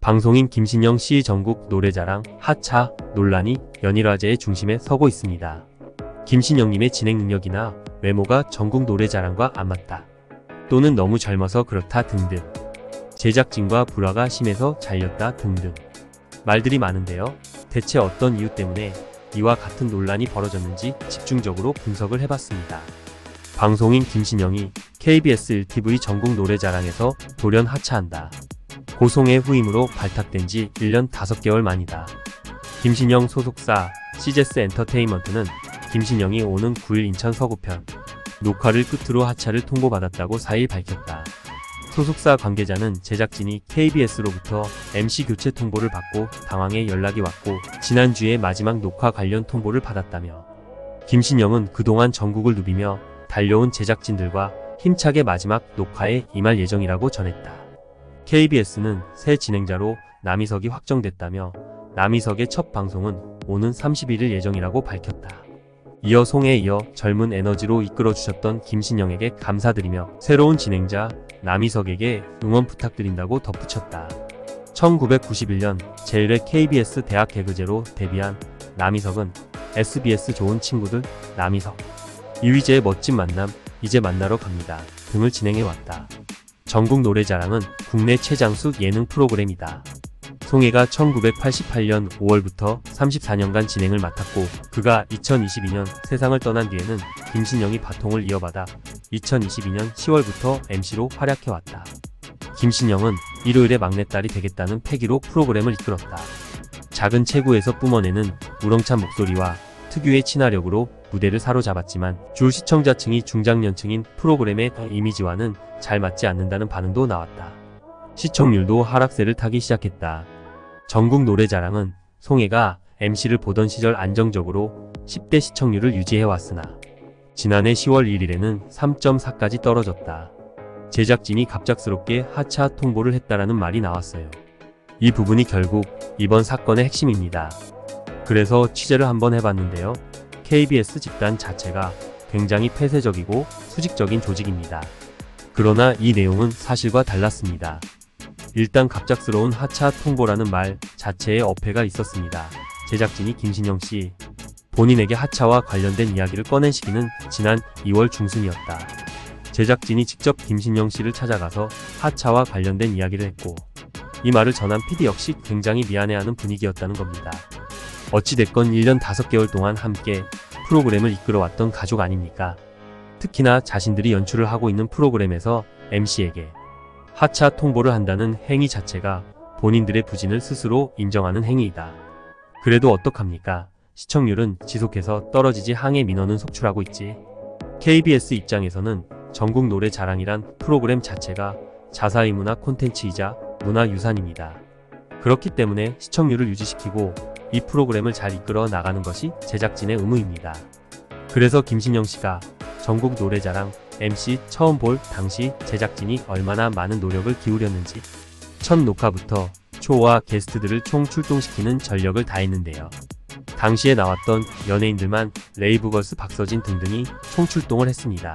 방송인 김신영 씨 전국 노래자랑 하차 논란이 연일화제의 중심에 서고 있습니다. 김신영님의 진행 능력이나 외모가 전국 노래자랑과 안 맞다. 또는 너무 젊어서 그렇다 등등. 제작진과 불화가 심해서 잘렸다 등등. 말들이 많은데요. 대체 어떤 이유 때문에 이와 같은 논란이 벌어졌는지 집중적으로 분석을 해봤습니다. 방송인 김신영이 KBS 1TV 전국 노래자랑에서 돌연 하차한다. 고송의 후임으로 발탁된 지 1년 5개월 만이다. 김신영 소속사 CGS 엔터테인먼트는 김신영이 오는 9일 인천 서구편 녹화를 끝으로 하차를 통보받았다고 4일 밝혔다. 소속사 관계자는 제작진이 KBS로부터 MC 교체 통보를 받고 당황해 연락이 왔고 지난주에 마지막 녹화 관련 통보를 받았다며 김신영은 그동안 전국을 누비며 달려온 제작진들과 힘차게 마지막 녹화에 임할 예정이라고 전했다. KBS는 새 진행자로 남희석이 확정됐다며 남희석의 첫 방송은 오는 31일 예정이라고 밝혔다. 이어 송에 이어 젊은 에너지로 이끌어주셨던 김신영에게 감사드리며 새로운 진행자 남희석에게 응원 부탁드린다고 덧붙였다. 1991년 제1회 KBS 대학 개그제로 데뷔한 남희석은 SBS 좋은 친구들 남희석, 이휘재의 멋진 만남, 이제 만나러 갑니다 등을 진행해왔다. 전국 노래자랑은 국내 최장수 예능 프로그램이다. 송혜가 1988년 5월부터 34년간 진행을 맡았고 그가 2022년 세상을 떠난 뒤에는 김신영이 바통을 이어받아 2022년 10월부터 MC로 활약해왔다. 김신영은 일요일에 막내딸이 되겠다는 패기로 프로그램을 이끌었다. 작은 체구에서 뿜어내는 우렁찬 목소리와 특유의 친화력으로 무대를 사로잡았지만 주 시청자층이 중장년층인 프로그램의 이미지와는 잘 맞지 않는다는 반응도 나왔다. 시청률도 하락세를 타기 시작했다. 전국 노래자랑은 송혜가 MC를 보던 시절 안정적으로 10대 시청률을 유지해왔으나 지난해 10월 1일에는 3.4까지 떨어졌다. 제작진이 갑작스럽게 하차 통보를 했다라는 말이 나왔어요. 이 부분이 결국 이번 사건의 핵심입니다. 그래서 취재를 한번 해봤는데요. KBS 집단 자체가 굉장히 폐쇄적이고 수직적인 조직입니다. 그러나 이 내용은 사실과 달랐습니다. 일단 갑작스러운 하차 통보라는 말 자체에 어폐가 있었습니다. 제작진이 김신영 씨 본인에게 하차와 관련된 이야기를 꺼낸 시기는 지난 2월 중순이었다. 제작진이 직접 김신영 씨를 찾아가서 하차와 관련된 이야기를 했고 이 말을 전한 PD 역시 굉장히 미안해하는 분위기였다는 겁니다. 어찌됐건 1년 5개월 동안 함께 프로그램을 이끌어왔던 가족 아닙니까? 특히나 자신들이 연출을 하고 있는 프로그램에서 MC에게 하차 통보를 한다는 행위 자체가 본인들의 부진을 스스로 인정하는 행위이다. 그래도 어떡합니까? 시청률은 지속해서 떨어지지 항해 민원은 속출하고 있지. KBS 입장에서는 전국 노래자랑이란 프로그램 자체가 자사의 문화 콘텐츠이자 문화유산입니다. 그렇기 때문에 시청률을 유지시키고 이 프로그램을 잘 이끌어 나가는 것이 제작진의 의무입니다. 그래서 김신영 씨가 전국 노래자랑 MC 처음 볼 당시 제작진이 얼마나 많은 노력을 기울였는지 첫 녹화부터 초와 게스트들을 총 출동시키는 전력을 다했는데요. 당시에 나왔던 연예인들만 레이브걸스 박서진 등등이 총 출동을 했습니다.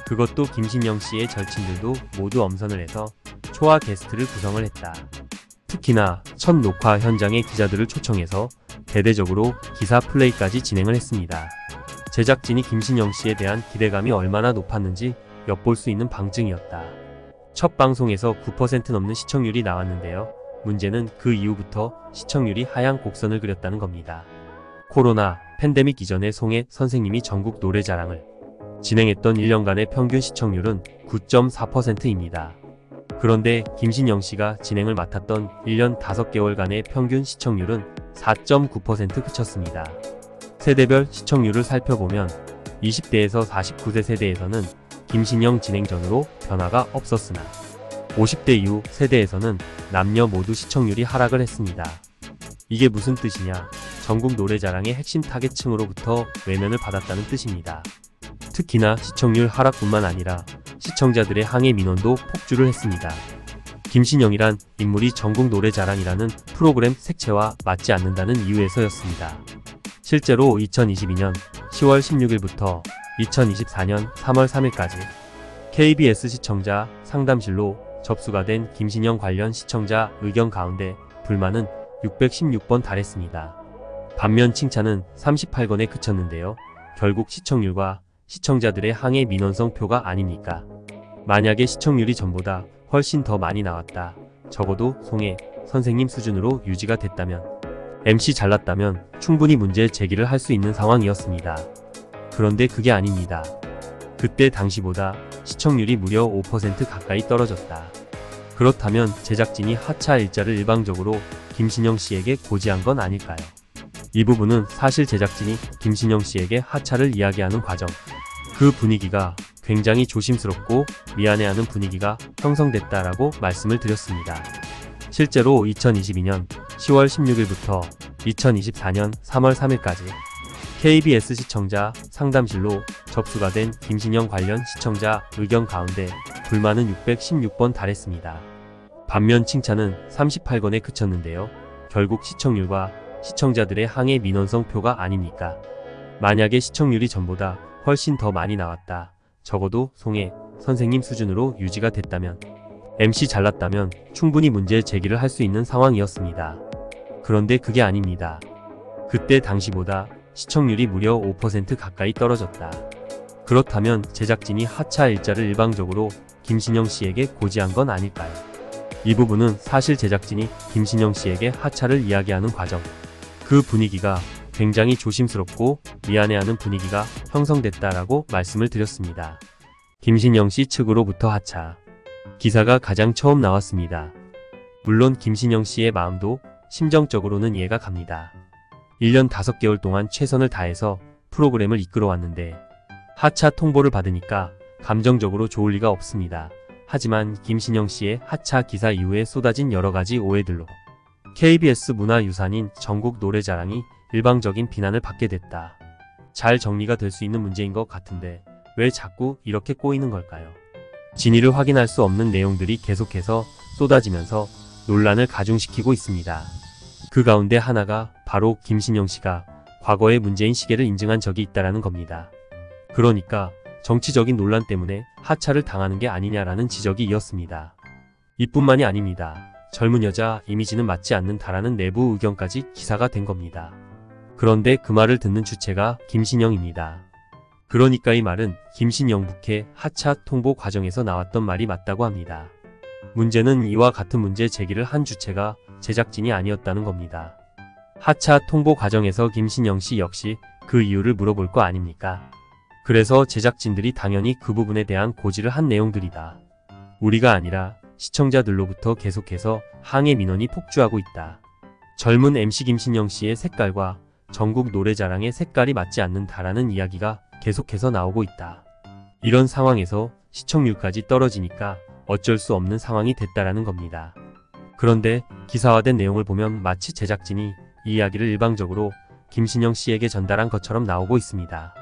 그것도 김신영 씨의 절친들도 모두 엄선을 해서 초와 게스트를 구성을 했다. 특히나 첫 녹화 현장에 기자들을 초청해서 대대적으로 기사 플레이까지 진행을 했습니다. 제작진이 김신영 씨에 대한 기대감이 얼마나 높았는지 엿볼 수 있는 방증이었다. 첫 방송에서 9% 넘는 시청률이 나왔는데요. 문제는 그 이후부터 시청률이 하향 곡선을 그렸다는 겁니다. 코로나 팬데믹 이전에 송혜 선생님이 전국 노래자랑을 진행했던 1년간의 평균 시청률은 9.4%입니다. 그런데 김신영 씨가 진행을 맡았던 1년 5개월간의 평균 시청률은 4.9% 그쳤습니다. 세대별 시청률을 살펴보면 20대에서 49세 세대에서는 김신영 진행 전으로 변화가 없었으나 50대 이후 세대에서는 남녀 모두 시청률이 하락을 했습니다. 이게 무슨 뜻이냐? 전국 노래자랑의 핵심 타겟층으로부터 외면을 받았다는 뜻입니다. 특히나 시청률 하락뿐만 아니라 시청자들의 항해 민원도 폭주를 했습니다. 김신영이란 인물이 전국 노래자랑이라는 프로그램 색채와 맞지 않는다는 이유에서였습니다. 실제로 2022년 10월 16일부터 2024년 3월 3일까지 KBS 시청자 상담실로 접수가 된 김신영 관련 시청자 의견 가운데 불만은 616번 달했습니다. 반면 칭찬은 38건에 그쳤는데요. 결국 시청률과 시청자들의 항해 민원성 표가 아닙니까? 만약에 시청률이 전보다 훨씬 더 많이 나왔다. 적어도 송혜 선생님 수준으로 유지가 됐다면, MC 잘났다면 충분히 문제 제기를 할 수 있는 상황이었습니다. 그런데 그게 아닙니다. 그때 당시보다 시청률이 무려 5% 가까이 떨어졌다. 그렇다면 제작진이 하차 일자를 일방적으로 김신영 씨에게 고지한 건 아닐까요? 이 부분은 사실 제작진이 김신영 씨에게 하차를 이야기하는 과정, 그 분위기가 굉장히 조심스럽고 미안해하는 분위기가 형성됐다라고 말씀을 드렸습니다. 실제로 2022년 10월 16일부터 2024년 3월 3일까지 KBS 시청자 상담실로 접수가 된 김신영 관련 시청자 의견 가운데 불만은 616번 달했습니다. 반면 칭찬은 38건에 그쳤는데요. 결국 시청률과 시청자들의 항해 민원성 표가 아닙니까? 만약에 시청률이 전보다 훨씬 더 많이 나왔다. 적어도 송혜 선생님 수준으로 유지가 됐다면, MC 잘났다면 충분히 문제 제기를 할 수 있는 상황이었습니다. 그런데 그게 아닙니다. 그때 당시보다 시청률이 무려 5% 가까이 떨어졌다. 그렇다면 제작진이 하차 일자를 일방적으로 김신영 씨에게 고지한 건 아닐까요? 이 부분은 사실 제작진이 김신영 씨에게 하차를 이야기하는 과정, 그 분위기가 굉장히 조심스럽고 미안해하는 분위기가 형성됐다라고 말씀을 드렸습니다. 김신영 씨 측으로부터 하차 기사가 가장 처음 나왔습니다. 물론 김신영 씨의 마음도 심정적으로는 이해가 갑니다. 1년 5개월 동안 최선을 다해서 프로그램을 이끌어왔는데 하차 통보를 받으니까 감정적으로 좋을 리가 없습니다. 하지만 김신영 씨의 하차 기사 이후에 쏟아진 여러가지 오해들로 KBS 문화유산인 전국 노래자랑이 일방적인 비난을 받게 됐다. 잘 정리가 될 수 있는 문제인 것 같은데 왜 자꾸 이렇게 꼬이는 걸까요? 진위를 확인할 수 없는 내용들이 계속해서 쏟아지면서 논란을 가중시키고 있습니다. 그 가운데 하나가 바로 김신영 씨가 과거의 문재인 시계를 인증한 적이 있다라는 겁니다. 그러니까 정치적인 논란 때문에 하차를 당하는 게 아니냐라는 지적이 이었습니다. 이뿐만이 아닙니다. 젊은 여자 이미지는 맞지 않는다라는 내부 의견까지 기사가 된 겁니다. 그런데 그 말을 듣는 주체가 김신영입니다. 그러니까 이 말은 김신영 북해 하차 통보 과정에서 나왔던 말이 맞다고 합니다. 문제는 이와 같은 문제 제기를 한 주체가 제작진이 아니었다는 겁니다. 하차 통보 과정에서 김신영 씨 역시 그 이유를 물어볼 거 아닙니까? 그래서 제작진들이 당연히 그 부분에 대한 고지를 한 내용들이다. 우리가 아니라 시청자들로부터 계속해서 항해 민원이 폭주하고 있다. 젊은 MC 김신영 씨의 색깔과 전국 노래자랑의 색깔이 맞지 않는다라는 이야기가 계속해서 나오고 있다. 이런 상황에서 시청률까지 떨어지니까 어쩔 수 없는 상황이 됐다라는 겁니다. 그런데 기사화된 내용을 보면 마치 제작진이 이 이야기를 일방적으로 김신영 씨에게 전달한 것처럼 나오고 있습니다.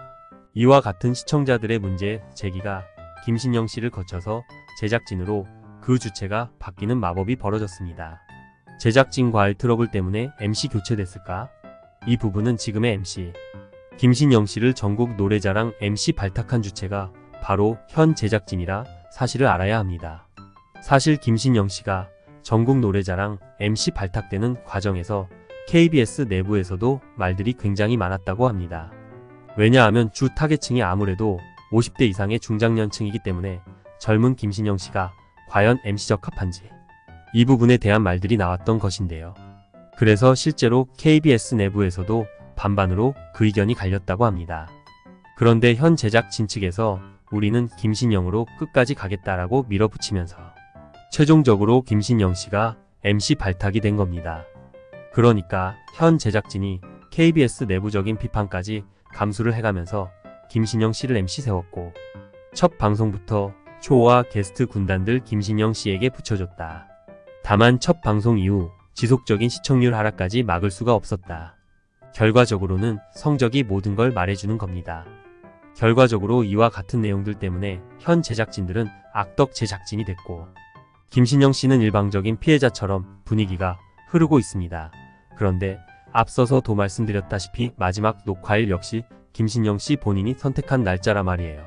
이와 같은 시청자들의 문제 제기가 김신영 씨를 거쳐서 제작진으로 그 주체가 바뀌는 마법이 벌어졌습니다. 제작진과의 트러블 때문에 MC 교체됐을까? 이 부분은 지금의 MC 김신영 씨를 전국 노래자랑 MC 발탁한 주체가 바로 현 제작진이라 사실을 알아야 합니다. 사실 김신영 씨가 전국 노래자랑 MC 발탁되는 과정에서 KBS 내부에서도 말들이 굉장히 많았다고 합니다. 왜냐하면 주 타겟층이 아무래도 50대 이상의 중장년층이기 때문에 젊은 김신영 씨가 과연 MC 적합한지 이 부분에 대한 말들이 나왔던 것인데요. 그래서 실제로 KBS 내부에서도 반반으로 그 의견이 갈렸다고 합니다. 그런데 현 제작진 측에서 우리는 김신영으로 끝까지 가겠다라고 밀어붙이면서 최종적으로 김신영 씨가 MC 발탁이 된 겁니다. 그러니까 현 제작진이 KBS 내부적인 비판까지 감수를 해가면서 김신영 씨를 MC 세웠고 첫 방송부터 초호화 게스트 군단들 김신영 씨에게 붙여줬다. 다만 첫 방송 이후 지속적인 시청률 하락까지 막을 수가 없었다. 결과적으로는 성적이 모든 걸 말해주는 겁니다. 결과적으로 이와 같은 내용들 때문에 현 제작진들은 악덕 제작진이 됐고 김신영 씨는 일방적인 피해자처럼 분위기가 흐르고 있습니다. 그런데 앞서서도 말씀드렸다시피 마지막 녹화일 역시 김신영 씨 본인이 선택한 날짜라 말이에요.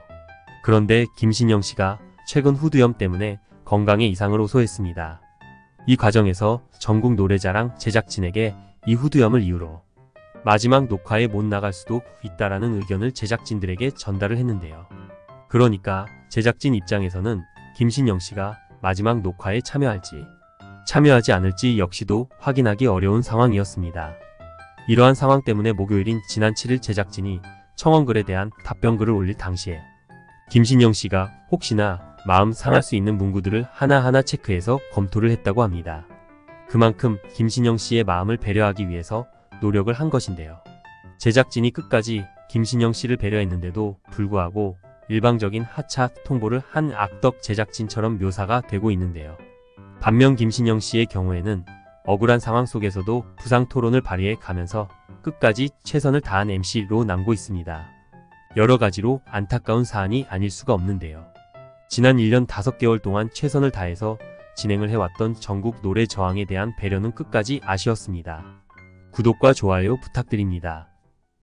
그런데 김신영 씨가 최근 후두염 때문에 건강에 이상을 호소했습니다. 이 과정에서 전국 노래자랑 제작진에게 이 후두염을 이유로 마지막 녹화에 못 나갈 수도 있다라는 의견을 제작진들에게 전달을 했는데요. 그러니까 제작진 입장에서는 김신영 씨가 마지막 녹화에 참여하지 않을지 역시도 확인하기 어려운 상황이었습니다. 이러한 상황 때문에 목요일인 지난 7일 제작진이 청원글에 대한 답변글을 올릴 당시에 김신영 씨가 혹시나 마음 상할 수 있는 문구들을 하나하나 체크해서 검토를 했다고 합니다. 그만큼 김신영 씨의 마음을 배려하기 위해서 노력을 한 것인데요. 제작진이 끝까지 김신영 씨를 배려했는데도 불구하고 일방적인 하차 통보를 한 악덕 제작진처럼 묘사가 되고 있는데요. 반면 김신영 씨의 경우에는 억울한 상황 속에서도 부상 토론을 발휘해 가면서 끝까지 최선을 다한 MC로 남고 있습니다. 여러 가지로 안타까운 사안이 아닐 수가 없는데요. 지난 1년 5개월 동안 최선을 다해서 진행을 해왔던 전국 노래 저항에 대한 배려는 끝까지 아쉬웠습니다. 구독과 좋아요 부탁드립니다.